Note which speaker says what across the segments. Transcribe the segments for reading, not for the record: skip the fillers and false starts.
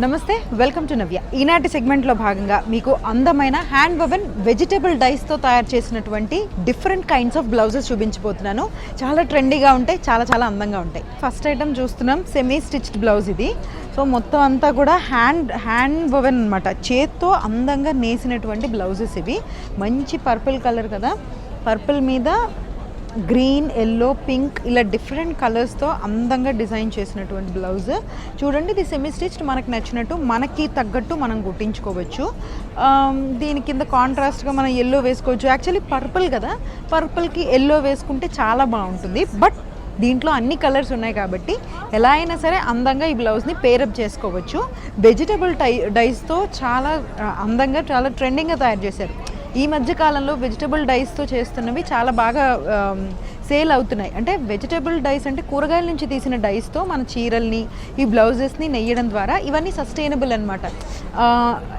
Speaker 1: నమస్తే, welcome to నవ్య. ఈనాటి సెగ్మెంట్లో భాగంగా మీకు అందమైన హ్యాండ్ వవెన్ వెజిటబుల్ డైస్తో తయారు చేసినటువంటి డిఫరెంట్ కైండ్స్ ఆఫ్ బ్లౌజెస్ చూపించబోతున్నాను. చాలా ట్రెండీగా ఉంటాయి, చాలా అందంగా ఉంటాయి. ఫస్ట్ ఐటమ్ చూస్తున్నాం, సెమీ స్టిచ్డ్ బ్లౌజ్ ఇది. సో మొత్తం అంతా కూడా హ్యాండ్ వవెన్ అనమాట, చేత్తో అందంగా నేసినటువంటి బ్లౌజెస్ ఇవి. మంచి పర్పుల్ కలర్ కదా, పర్పుల్ మీద గ్రీన్, ఎల్లో, పింక్ ఇలా డిఫరెంట్ కలర్స్తో అందంగా డిజైన్ చేసినటువంటి బ్లౌజ్ చూడండి. ఇది సెమీ స్టిచ్డ్, మనకు నచ్చినట్టు మనకి తగ్గట్టు మనం కుట్టించుకోవచ్చు. దీని కింద కాంట్రాస్ట్గా మనం ఎల్లో వేసుకోవచ్చు. యాక్చువల్లీ పర్పుల్ కదా, పర్పుల్కి ఎల్లో వేసుకుంటే చాలా బాగుంటుంది. బట్ దీంట్లో అన్ని కలర్స్ ఉన్నాయి కాబట్టి ఎలా అయినా సరే అందంగా ఈ బ్లౌజ్ని పేరప్ చేసుకోవచ్చు. వెజిటబుల్ డైస్తో చాలా అందంగా, చాలా ట్రెండింగ్గా తయారు చేశారు. ఈ మధ్య కాలంలో వెజిటబుల్ డైస్తో చేస్తున్నవి చాలా బాగా సేల్ అవుతున్నాయి. అంటే వెజిటబుల్ డైస్ అంటే కూరగాయల నుంచి తీసిన డైస్తో మన చీరల్ని, ఈ బ్లౌజెస్ని నెయ్యడం ద్వారా ఇవన్నీ సస్టైనబుల్ అనమాట.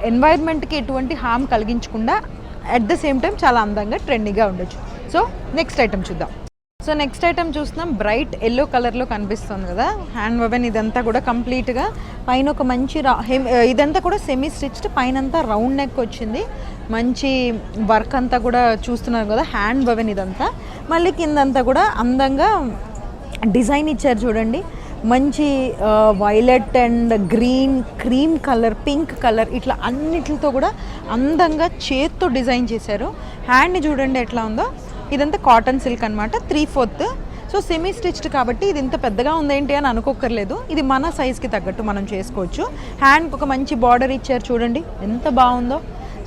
Speaker 1: ఎన్వైర్న్మెంట్కి ఎటువంటి హామ్ కలిగించకుండా అట్ ద సేమ్ టైం చాలా అందంగా ట్రెండింగ్గా ఉండొచ్చు. సో నెక్స్ట్ ఐటమ్ చూద్దాం. సో నెక్స్ట్ ఐటమ్ చూస్తున్నాం, బ్రైట్ ఎల్లో కలర్లో కనిపిస్తుంది కదా హ్యాండ్ వవెన్. ఇదంతా కూడా కంప్లీట్గా పైన ఒక మంచి ఇదంతా కూడా సెమీ స్టిచ్డ్, పైన అంతా రౌండ్ నెక్ వచ్చింది. మంచి వర్క్ అంతా కూడా చూస్తున్నారు కదా హ్యాండ్ వవెన్ ఇదంతా. మళ్ళీ కిందంతా కూడా అందంగా డిజైన్ ఇచ్చారు చూడండి. మంచి violet and green, cream colour, pink colour ఇట్లా అన్నిటితో కూడా అందంగా చేత్తో డిజైన్ చేశారు. హ్యాండ్ని చూడండి ఎట్లా ఉందో. ఇదంతా కాటన్ సిల్క్ అనమాట, 3/4. సో సెమీ స్టిచ్డ్ కాబట్టి ఇది ఇంత పెద్దగా ఉందేంటి అని అనుకోకర్లేదు. ఇది మన సైజ్కి తగ్గట్టు మనం చేసుకోవచ్చు. హ్యాండ్కి ఒక మంచి బార్డర్ ఇచ్చారు చూడండి, ఎంత బాగుందో.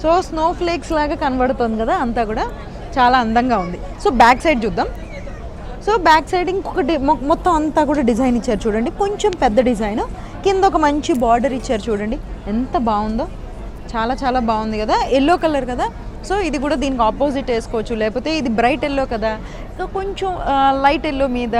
Speaker 1: సో స్నో ఫ్లేక్స్ లాగా కనబడుతుంది కదా, అంతా కూడా చాలా అందంగా ఉంది. సో బ్యాక్ సైడ్ చూద్దాం. సో బ్యాక్ సైడ్ ఇంకొకటి మొత్తం అంతా కూడా డిజైన్ ఇచ్చారు చూడండి, కొంచెం పెద్ద డిజైన్. కింద ఒక మంచి బార్డర్ ఇచ్చారు చూడండి, ఎంత బాగుందో. చాలా బాగుంది కదా, ఎల్లో కలర్ కదా. సో ఇది కూడా దీనికి ఆపోజిట్ వేసుకోవచ్చు, లేకపోతే ఇది బ్రైట్ ఎల్లో కదా, సో కొంచెం లైట్ ఎల్లో మీద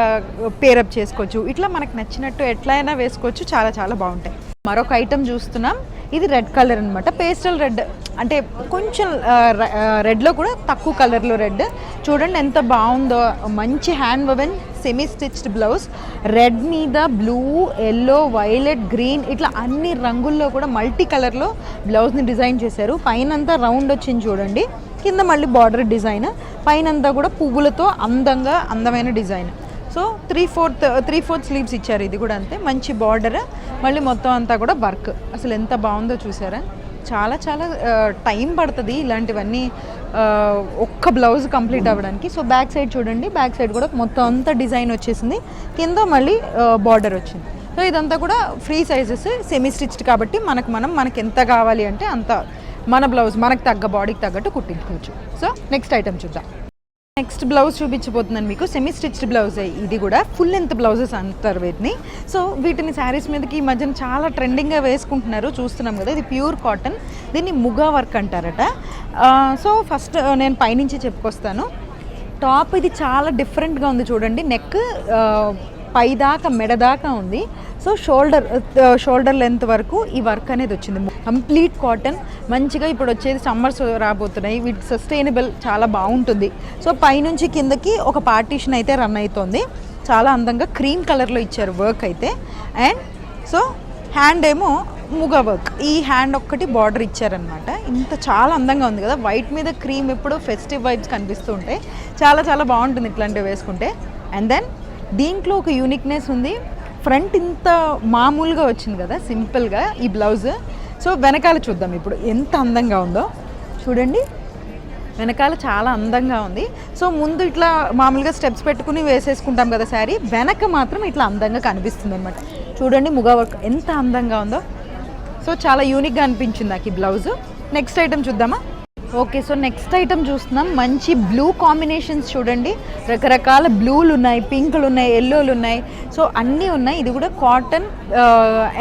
Speaker 1: పేరప్ చేసుకోవచ్చు. ఇట్లా మనకు నచ్చినట్టు ఎట్లయినా వేసుకోవచ్చు, చాలా బాగుంటాయి. మరొక ఐటమ్ చూస్తున్నాం, ఇది రెడ్ కలర్ అనమాట, పేస్టల్ రెడ్. అంటే కొంచెం రెడ్లో కూడా తక్కువ కలర్లో రెడ్. చూడండి ఎంత బాగుందో. మంచి hand woven semi stitched blouse, red మీద బ్లూ, ఎల్లో, వైలెట్, గ్రీన్ ఇట్లా అన్ని రంగుల్లో కూడా మల్టీ కలర్లో బ్లౌజ్ని డిజైన్ చేశారు. పైన అంతా రౌండ్ వచ్చింది చూడండి, కింద మళ్ళీ బార్డర్ డిజైన్, పైన అంతా కూడా పువ్వులతో అందమైన డిజైన్. సో 3/4 స్లీవ్స్ ఇచ్చారు. ఇది కూడా అంతే, మంచి బార్డర్, మళ్ళీ మొత్తం అంతా కూడా వర్క్. అసలు ఎంత బాగుందో చూసారా. చాలా టైం పడుతుంది ఇలాంటివన్నీ ఒక్క బ్లౌజ్ కంప్లీట్ అవ్వడానికి. సో బ్యాక్ సైడ్ చూడండి, బ్యాక్ సైడ్ కూడా మొత్తం అంతా డిజైన్ వచ్చేసింది, కింద మళ్ళీ బార్డర్ వచ్చింది. సో ఇదంతా కూడా ఫ్రీ సైజెస్, సెమీ స్టిచ్డ్ కాబట్టి మనకి ఎంత కావాలి అంటే అంత మన బ్లౌజ్ మనకు తగ్గ బాడీకి తగ్గట్టు కుట్టించుకోవచ్చు. సో నెక్స్ట్ ఐటమ్ చూద్దాం. నెక్స్ట్ బ్లౌజ్ చూపించబోతున్నాను మీకు, సెమీ స్టిచ్డ్ బ్లౌజ్. ఇది కూడా ఫుల్ లెంత్ బ్లౌజెస్ అంటారు వీటిని. సో వీటిని శారీస్ మీదకి ఈ మధ్యన చాలా ట్రెండింగ్గా వేసుకుంటున్నారు, చూస్తున్నాం కదా. ఇది ప్యూర్ కాటన్, దీన్ని ముగా వర్క్ అంటారట. సో ఫస్ట్ నేను పైనుంచి చెప్పుకొస్తాను. టాప్ ఇది చాలా డిఫరెంట్గా ఉంది చూడండి, నెక్ పైదాకా మెడదాకా ఉంది. సో షోల్డర్ లెంత్ వరకు ఈ వర్క్ అనేది వచ్చింది. కంప్లీట్ కాటన్, మంచిగా ఇప్పుడు వచ్చేది సమ్మర్స్ రాబోతున్నాయి, వీటికి సస్టైనబుల్, చాలా బాగుంటుంది. సో పైనుంచి కిందకి ఒక పార్టీషన్ అయితే రన్ అవుతుంది. చాలా అందంగా క్రీమ్ కలర్లో ఇచ్చారు వర్క్ అయితే. అండ్ సో హ్యాండ్ ఏమో ముగా వర్క్, ఈ హ్యాండ్ ఒక్కటి బార్డర్ ఇచ్చారనమాట. చాలా అందంగా ఉంది కదా, వైట్ మీద క్రీమ్ ఎప్పుడో ఫెస్టివ్ వైబ్స్ కనిపిస్తూ ఉంటాయి. చాలా బాగుంటుంది ఇట్లాంటివి వేసుకుంటే. అండ్ దెన్ దీంట్లో ఒక యూనిక్నెస్ ఉంది. ఫ్రంట్ ఇంత మామూలుగా వచ్చింది కదా, సింపుల్గా ఈ బ్లౌజ్. సో వెనకాల చూద్దాం ఇప్పుడు, ఎంత అందంగా ఉందో చూడండి. వెనకాల చాలా అందంగా ఉంది. సో ముందు ఇట్లా మామూలుగా స్టెప్స్ పెట్టుకుని వేసేసుకుంటాం కదా శారీ, వెనక మాత్రం ఇట్లా అందంగా కనిపిస్తుంది అనమాట. చూడండి ముగా వర్క్ ఎంత అందంగా ఉందో. సో చాలా యూనిక్గా అనిపించింది నాకు ఈ బ్లౌజ్. నెక్స్ట్ ఐటమ్ చూద్దామా. ఓకే, సో నెక్స్ట్ ఐటమ్ చూస్తున్నాం, మంచి బ్లూ కాంబినేషన్స్ చూడండి. రకరకాల బ్లూలు ఉన్నాయి, పింకులు ఉన్నాయి, ఎల్లోలు ఉన్నాయి. సో అన్నీ ఉన్నాయి. ఇది కూడా కాటన్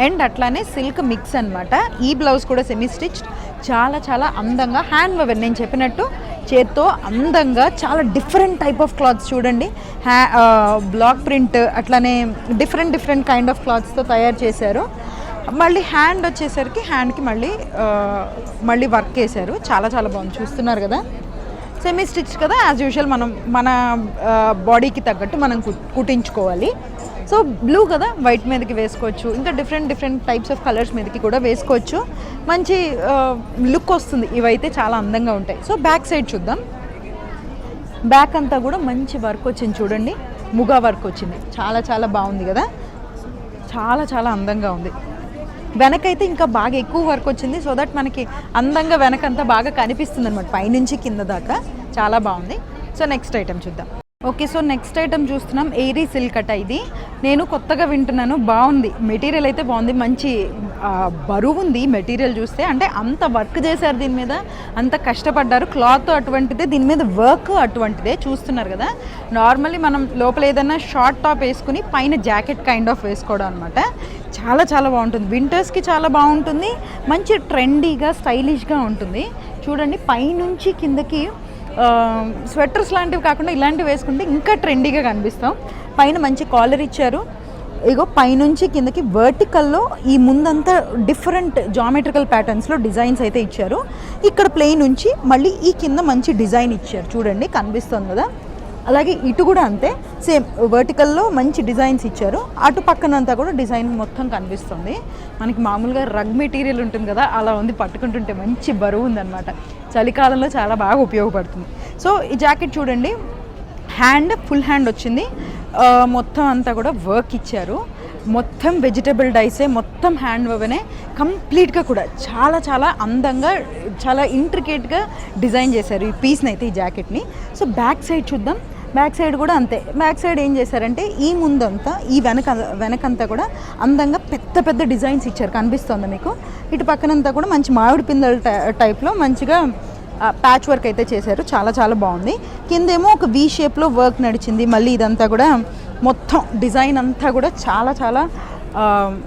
Speaker 1: అండ్ అట్లానే సిల్క్ మిక్స్ అనమాట. ఈ బ్లౌజ్ కూడా సెమీ స్టిచ్డ్, చాలా అందంగా హ్యాండ్ వవెన్. నేను చెప్పినట్టు చేత్తో అందంగా చాలా డిఫరెంట్ టైప్ ఆఫ్ క్లాత్స్ చూడండి. బ్లాక్ ప్రింట్ అట్లానే డిఫరెంట్ కైండ్ ఆఫ్ క్లాత్స్తో తయారు చేశారు. మళ్ళీ హ్యాండ్ వచ్చేసరికి హ్యాండ్కి మళ్ళీ వర్క్ వేశారు. చాలా బాగుంది, చూస్తున్నారు కదా. సెమీ స్టిచ్ కదా, యాజ్ యూజువల్ మనం మన బాడీకి తగ్గట్టు మనం కుట్టించుకోవాలి. సో బ్లూ కదా, వైట్ మీదకి వేసుకోవచ్చు, ఇంకా డిఫరెంట్ టైప్స్ ఆఫ్ కలర్స్ మీదకి కూడా వేసుకోవచ్చు. మంచి లుక్ వస్తుంది, ఇవైతే చాలా అందంగా ఉంటాయి. సో బ్యాక్ సైడ్ చూద్దాం. బ్యాక్ అంతా కూడా మంచి వర్క్ వచ్చింది చూడండి, ముగా వర్క్ వచ్చింది, చాలా బాగుంది కదా, చాలా అందంగా ఉంది. వెనకైతే ఇంకా బాగా ఎక్కువ వర్క్ వచ్చింది, సో దట్ మనకి అందంగా వెనకంతా బాగా కనిపిస్తుంది అనమాట, పైనుంచి కింద దాకా. చాలా బాగుంది. సో నెక్స్ట్ ఐటెం చూద్దాం. ఓకే, సో నెక్స్ట్ ఐటెం చూస్తున్నాం. ఎయిరీ సిల్క్ అట. ఇది నేను కొత్తగా వింటున్నాను. బాగుంది, మెటీరియల్ అయితే బాగుంది, మంచి బరువు ఉంది మెటీరియల్ చూస్తే. అంటే అంత వర్క్ చేశారు దీని మీద, అంత కష్టపడ్డారు. క్లాత్ అటువంటిదే, దీని మీద వర్క్ అటువంటిదే. చూస్తున్నారు కదా, నార్మల్లీ మనం లోపల ఏదైనా షార్ట్ టాప్ వేసుకుని పైన జాకెట్ కైండ్ ఆఫ్ వేసుకోవడం అనమాట. చాలా బాగుంటుంది, వింటర్స్కి చాలా బాగుంటుంది, మంచి ట్రెండీగా స్టైలిష్గా ఉంటుంది. చూడండి, పైనుంచి కిందకి స్వెటర్స్ లాంటివి కాకుండా ఇలాంటివి వేసుకుంటే ఇంకా ట్రెండీగా కనిపిస్తాం. పైన మంచి కాలర్ ఇచ్చారు. ఇగో పైనుంచి కిందకి వర్టికల్లో ఈ ముందంతా డిఫరెంట్ జామెట్రికల్ ప్యాటర్న్స్లో డిజైన్స్ అయితే ఇచ్చారు. ఇక్కడ ప్లెయిన్ నుంచి మళ్ళీ ఈ కింద మంచి డిజైన్ ఇచ్చారు, చూడండి కనిపిస్తుంది కదా. అలాగే ఇటు కూడా అంతే, సేమ్ వర్టికల్లో మంచి డిజైన్స్ ఇచ్చారు. అటు పక్కనంతా కూడా డిజైన్ మొత్తం కనిపిస్తుంది. మనకి మామూలుగా రగ్ మెటీరియల్ ఉంటుంది కదా, అలా ఉంది. పట్టుకుంటుంటే మంచి బరువు ఉందన్నమాట, చలికాలంలో చాలా బాగా ఉపయోగపడుతుంది. సో ఈ జాకెట్ చూడండి, ఫుల్ హ్యాండ్ వచ్చింది. మొత్తం అంతా కూడా వర్క్ ఇచ్చారు. మొత్తం వెజిటబుల్ డైసే, మొత్తం హ్యాండ్ వవనే కంప్లీట్గా కూడా చాలా అందంగా, చాలా ఇంట్రికేట్గా డిజైన్ చేశారు ఈ పీస్ని అయితే, ఈ జాకెట్ని. సో బ్యాక్ సైడ్ చూద్దాం. బ్యాక్ సైడ్ కూడా అంతే. బ్యాక్ సైడ్ ఏం చేశారంటే ఈ ముందంతా, ఈ వెనకంతా కూడా అందంగా పెద్ద డిజైన్స్ ఇచ్చారు, కనిపిస్తుంది మీకు. ఇటు పక్కనంతా కూడా మంచి మామిడి పిందెల టైప్లో మంచిగా ప్యాచ్ వర్క్ అయితే చేశారు. చాలా బాగుంది. కిందేమో ఒక వీ షేప్లో వర్క్ నడిచింది. మళ్ళీ ఇదంతా కూడా మొత్తం డిజైన్ అంతా కూడా చాలా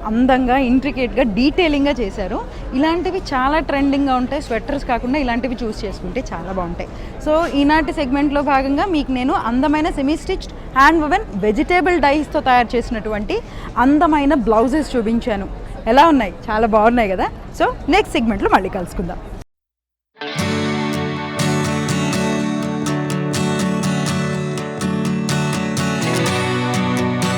Speaker 1: అందంగా, ఇంట్రికేట్గా, డీటెయిలింగ్గా చేశారు. ఇలాంటివి చాలా ట్రెండింగ్గా ఉంటాయి. స్వెటర్స్ కాకుండా ఇలాంటివి చూస్ చేసుకుంటే చాలా బాగుంటాయి. సో ఈనాటి సెగ్మెంట్లో భాగంగా మీకు నేను అందమైన సెమీ స్టిచ్డ్ హ్యాండ్ వవెన్ వెజిటేబుల్ డైస్తో తయారు చేసినటువంటి అందమైన బ్లౌజెస్ చూపించాను. ఎలా ఉన్నాయి? చాలా బాగున్నాయి కదా. సో నెక్స్ట్ సెగ్మెంట్లో మళ్ళీ కలుసుకుందాం.